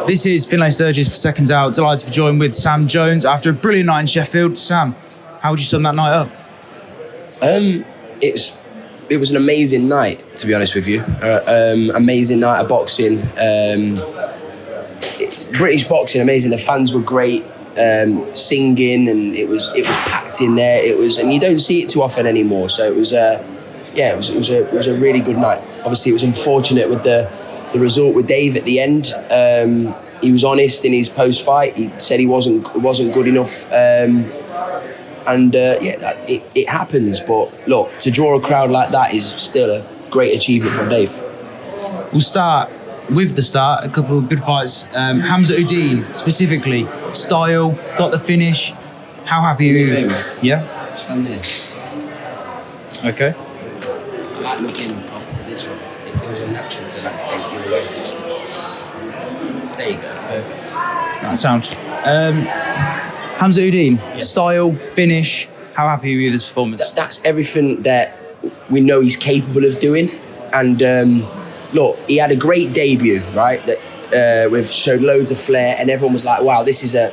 This is Finlay Sturgis for Seconds Out. Delighted to be joined with Sam Jones after a brilliant night in Sheffield. Sam, how would you sum that night up? It was an amazing night, to be honest with you. Amazing night of boxing. British boxing, amazing. The fans were great, singing, and it was packed in there. And you don't see it too often anymore. So it was a really good night. Obviously, it was unfortunate with the result with Dave at the end. He was honest in his post-fight. He said he wasn't good enough. It happens. But look, to draw a crowd like that is still a great achievement from Dave. We'll start with a couple of good fights. Hamza Uddin, specifically, style, got the finish. How happy are you with him? Yeah? Stand there. Okay. I like looking up to this one. It feels unnatural to like think your way. There you go. Perfect. That sounds. Hamza Uddin, yes. Style, finish. How happy are you with this performance? That's everything that we know he's capable of doing. And look, he had a great debut, right? That we've showed loads of flair, and everyone was like, "Wow, this is a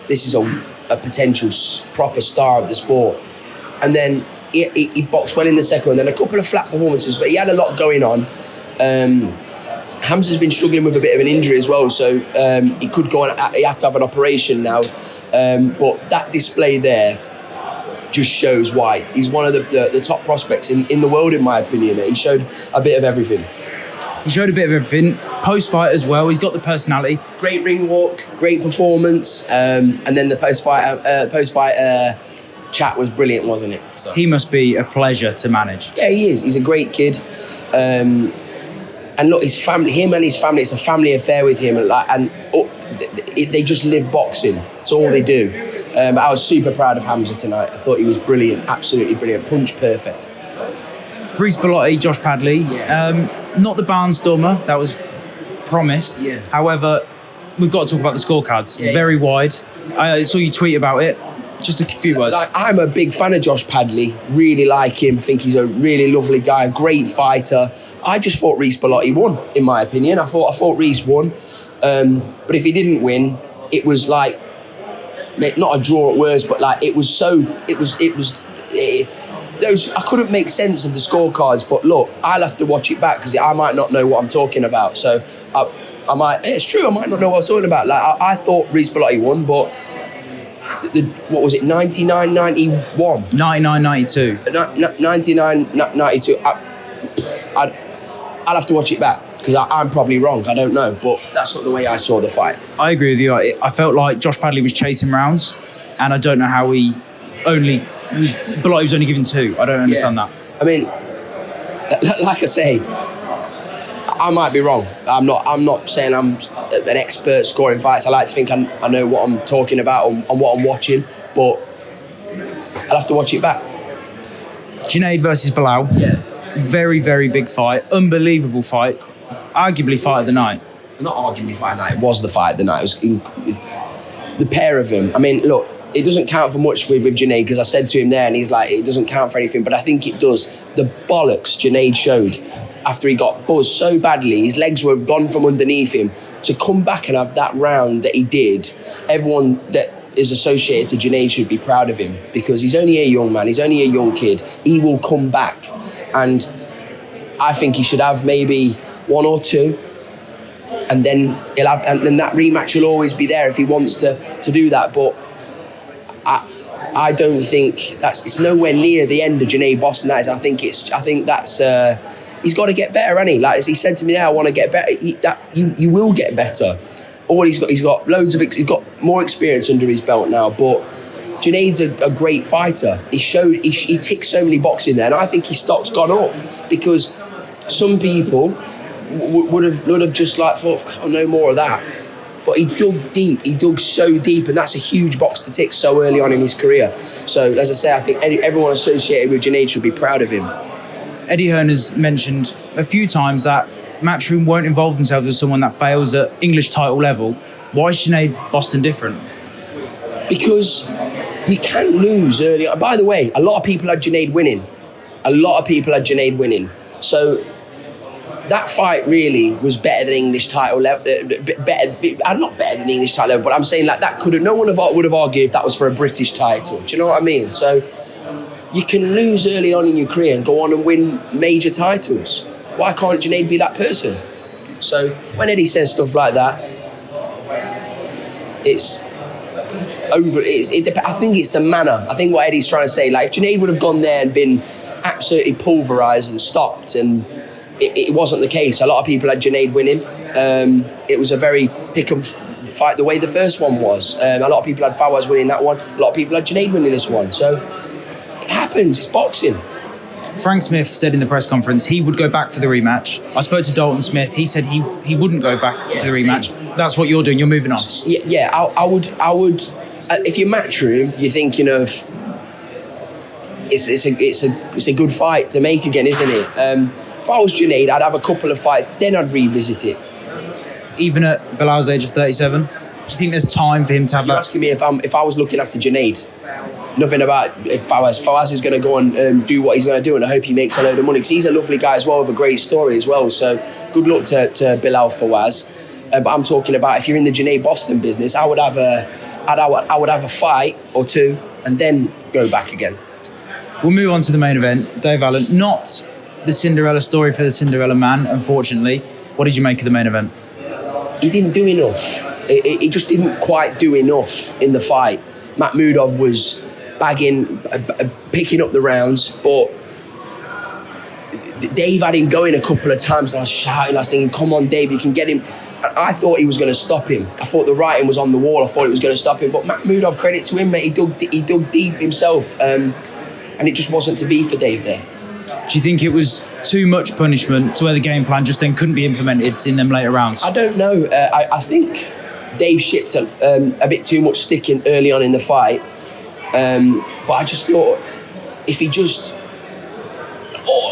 potential proper star of the sport." And then he boxed well in the second one, then a couple of flat performances, but he had a lot going on. Hamza's been struggling with a bit of an injury as well, so he could go on. He have to have an operation now, but that display there just shows why he's one of the top prospects in the world, in my opinion. He showed a bit of everything. He showed a bit of everything. Post-fight as well, he's got the personality. Great ring walk, great performance, and then the post-fight chat was brilliant, wasn't it? So. He must be a pleasure to manage. Yeah, he is. He's a great kid. And look, his family, him and his family, it's a family affair with him. They just live boxing. It's all they do. But I was super proud of Hamza tonight. I thought he was brilliant, absolutely brilliant. Punch perfect. Reece Balotti, Josh Padley. Yeah. Not the barnstormer that was promised. Yeah. However, we've got to talk about the scorecards. Yeah, very wide. I saw you tweet about it. Just a few words. I'm a big fan of Josh Padley. Really like him. I think he's a really lovely guy, a great fighter. I just thought Reece Balotti won, in my opinion. I thought Reece won. But if he didn't win, it was like, not a draw at worst, but like I couldn't make sense of the scorecards. But look, I'll have to watch it back because I might not know what I'm talking about. So I might. It's true. I might not know what I'm talking about. Like I thought Reece Balotti won, but. What was it, 99, 91? 99, 92. 99, 92. I'll have to watch it back because I'm probably wrong. I don't know, but that's not the way I saw the fight. I agree with you. I felt like Josh Padley was chasing rounds, and I don't know how Balotti was only given 2. I don't understand that. I mean, like I say, I might be wrong. I'm not saying I'm an expert scoring fights. I like to think I know what I'm talking about and what I'm watching, but I'll have to watch it back. Junaid versus Bilal. Yeah. Very, very big fight. Unbelievable fight. Arguably fight of the night. Not arguably fight of the night. It was the fight of the night. It was the pair of them. I mean, look, it doesn't count for much with Junaid because I said to him there and he's like, it doesn't count for anything, but I think it does. The bollocks Junaid showed after he got buzzed so badly, his legs were gone from underneath him, to come back and have that round that he did, everyone that is associated to Junaid should be proud of him because he's only a young man, he's only a young kid. He will come back, and I think he should have maybe 1 or 2, and then he'll have, and then that rematch will always be there if he wants to do that. But I don't think it's nowhere near the end of Junaid Bostan. That is, I think that's. He's got to get better, hasn't he? Like as he said to me there, I want to get better. You will get better. All he's got loads of, he's got more experience under his belt now. But Junaid's a great fighter. He ticks so many boxes in there, and I think his stock's gone up because some people would have just like thought, oh, no more of that. But he dug deep. He dug so deep, and that's a huge box to tick so early on in his career. So as I say, I think everyone associated with Junaid should be proud of him. Eddie Hearn has mentioned a few times that Matchroom won't involve themselves with someone that fails at English title level. Why is Junaid Bostan different? Because you can lose early on. By the way, a lot of people had Junaid winning. So that fight really was better than English title level. Not better than English title level, but I'm saying like that no one would have argued if that was for a British title. Do you know what I mean? So you can lose early on in your career and go on and win major titles. Why can't Junaid be that person? So when Eddie says stuff like that, it's over. I think it's the manner. I think what Eddie's trying to say, like if Junaid would have gone there and been absolutely pulverised and stopped, and it wasn't the case. A lot of people had Junaid winning. It was a very pick 'em fight the way the first one was. A lot of people had Fawaz winning that one. A lot of people had Junaid winning this one. So it happens. It's boxing. Frank Smith said in the press conference he would go back for the rematch. I spoke to Dalton Smith. He said he wouldn't go back to the rematch. That's what you're doing. You're moving on. Yeah. I would. If you're Matchroom, you're thinking of it's a good fight to make again, isn't it? If I was Junaid, I'd have a couple of fights, then I'd revisit it. Even at Bilal's age of 37, do you think there's time for him to have that? You're asking me if I was looking after Junaid. Nothing about Fawaz. Fawaz is going to go and do what he's going to do, and I hope he makes a load of money because he's a lovely guy as well with a great story as well. So good luck to Bilal Fawaz. But I'm talking about if you're in the Junaid Bostan business, I would have a fight or two and then go back again. We'll move on to the main event. Dave Allen, not the Cinderella story for the Cinderella man, unfortunately. What did you make of the main event? He didn't do enough. He just didn't quite do enough in the fight. Makhmudov was bagging, picking up the rounds, but Dave had him going a couple of times, and I was shouting, I was thinking, come on, Dave, you can get him. I thought he was going to stop him. I thought the writing was on the wall. I thought it was going to stop him, but Makhmudov, credit to him, mate, he dug deep himself, and it just wasn't to be for Dave there. Do you think it was too much punishment to where the game plan just then couldn't be implemented in them later rounds? I don't know. I think Dave shipped a bit too much sticking early on in the fight, but I just thought if he just...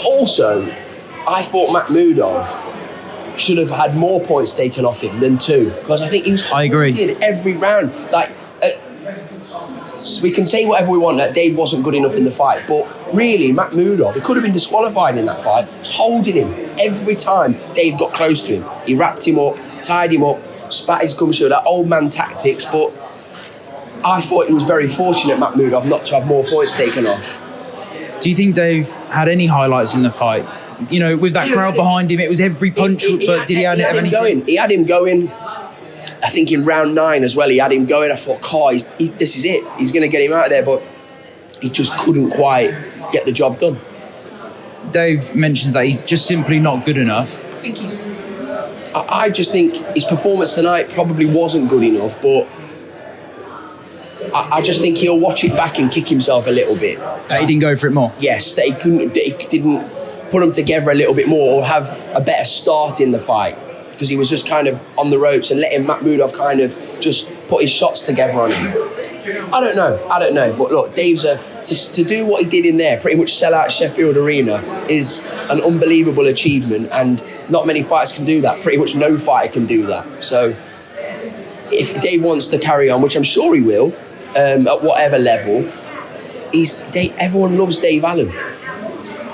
Also, I thought Makhmudov should have had more points taken off him than 2, because I think he was... I agree. ...in every round. Like, we can say whatever we want, that Dave wasn't good enough in the fight, but really, Makhmudov, he could have been disqualified in that fight, was holding him every time Dave got close to him. He wrapped him up, tied him up, spat his gum shield, that old man tactics, but I thought he was very fortunate, Makhmudov, not to have more points taken off. Do you think Dave had any highlights in the fight? You know, with that crowd behind him, it was every punch, but did he have anything? He had him going. I think in round 9 as well, he had him going. I thought, this is it. He's going to get him out of there, but he just couldn't quite get the job done. Dave mentions that he's just simply not good enough. I just think his performance tonight probably wasn't good enough, but I just think he'll watch it back and kick himself a little bit. He didn't go for it more? Yes, that he didn't put them together a little bit more or have a better start in the fight, because he was just kind of on the ropes and letting Makhmudov kind of just put his shots together on him. I don't know. But look, Dave's to do what he did in there, pretty much sell out Sheffield Arena, is an unbelievable achievement, and not many fighters can do that. Pretty much no fighter can do that. So if Dave wants to carry on, which I'm sure he will, at whatever level, everyone loves Dave Allen.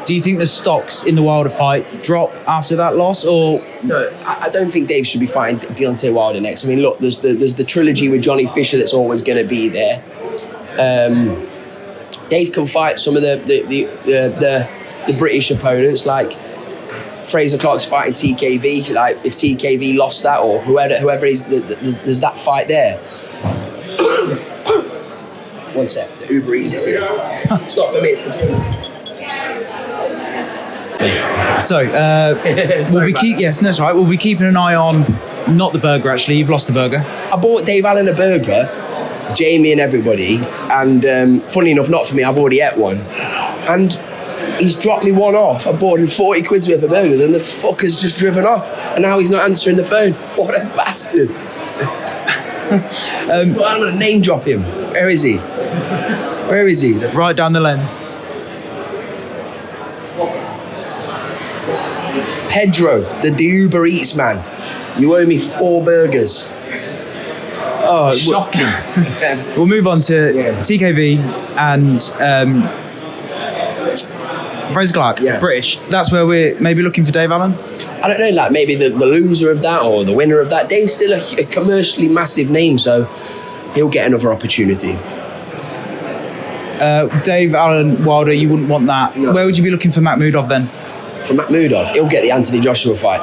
Do you think the stocks in the Wilder fight drop after that loss, or...? No, I don't think Dave should be fighting Deontay Wilder next. I mean, look, there's the trilogy with Johnny Fisher that's always going to be there. Dave can fight some of the British opponents, like Fraser Clark's fighting TKV. Like, if TKV lost that, or whoever is, there's that fight there. One sec, the Uber Eats is here. It's not for me, it's for you. So, we'll be keeping an eye on, not the burger actually, you've lost the burger. I bought Dave Allen a burger, Jamie and everybody, and funny enough, not for me, I've already ate one. And he's dropped me one off. I bought him 40 quid's worth of burgers, and the fucker's just driven off. And now he's not answering the phone. What a bastard. I'm going to name drop him. Where is he? Right down the lens. Pedro, the Uber Eats man. You owe me 4 burgers. Oh, shocking. We'll move on to TKV and Fraser Clark, Yeah. British. That's where we're maybe looking for Dave Allen. I don't know, like maybe the loser of that or the winner of that. Dave's still a commercially massive name, so he'll get another opportunity. Dave Allen, Wilder, you wouldn't want that. No. Where would you be looking for Makhmudov then? For Makhmudov, he'll get the Anthony Joshua fight.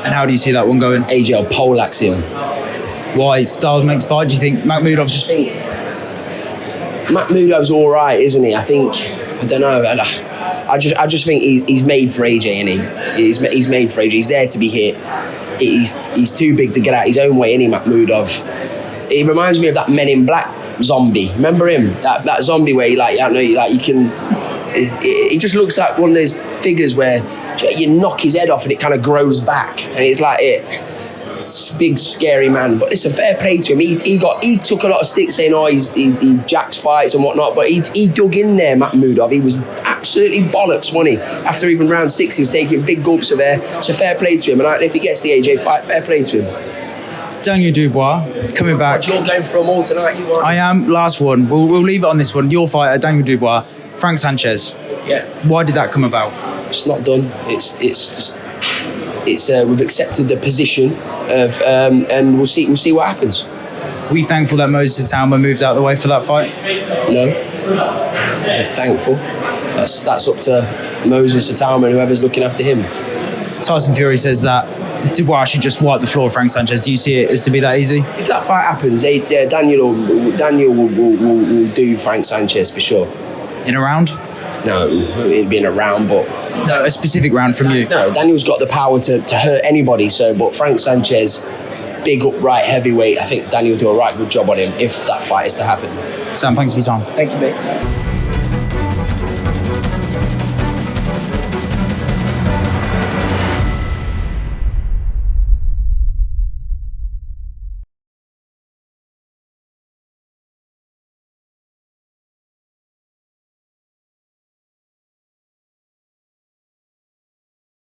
And how do you see that one going? AJ will poleax him. Why? Styles makes fight. Do you think Makhmudov just... Makhmudov's all right, isn't he? I don't know. I just think he's made for AJ, isn't he? He's made for AJ. He's there to be hit. He's too big to get out his own way, isn't he, Makhmudov? He reminds me of that Men in Black zombie. Remember him? That zombie where he just looks like one of those figures where you knock his head off and it kind of grows back, and it's like it's a big scary man. But it's a fair play to him. He took a lot of sticks saying he jacks fights and whatnot, but he dug in there. Makhmudov, he was absolutely bollocks, wasn't he? After even round 6 he was taking big gulps of air. So fair play to him, and if he gets the AJ fight, fair play to him. Daniel Dubois coming back. You're going for them all tonight, you are. I am. Last one. We'll leave it on this one. Your fighter, Daniel Dubois, Frank Sanchez. Yeah. Why did that come about? It's not done. It's just we've accepted the position of and we'll see what happens. Were you thankful that Moses Talma moved out of the way for that fight? No. Thankful. That's up to Moses Talma and whoever's looking after him. Tyson Fury says that Dubois should just wipe the floor with Frank Sanchez. Do you see it as to be that easy? If that fight happens, Daniel will do Frank Sanchez for sure. In a round? No, it'd be in a round, but No, a specific round from you. No, Daniel's got the power to hurt anybody. But Frank Sanchez, big upright heavyweight, I think Daniel will do a right good job on him if that fight is to happen. Sam, thanks for your time. Thank you, mate.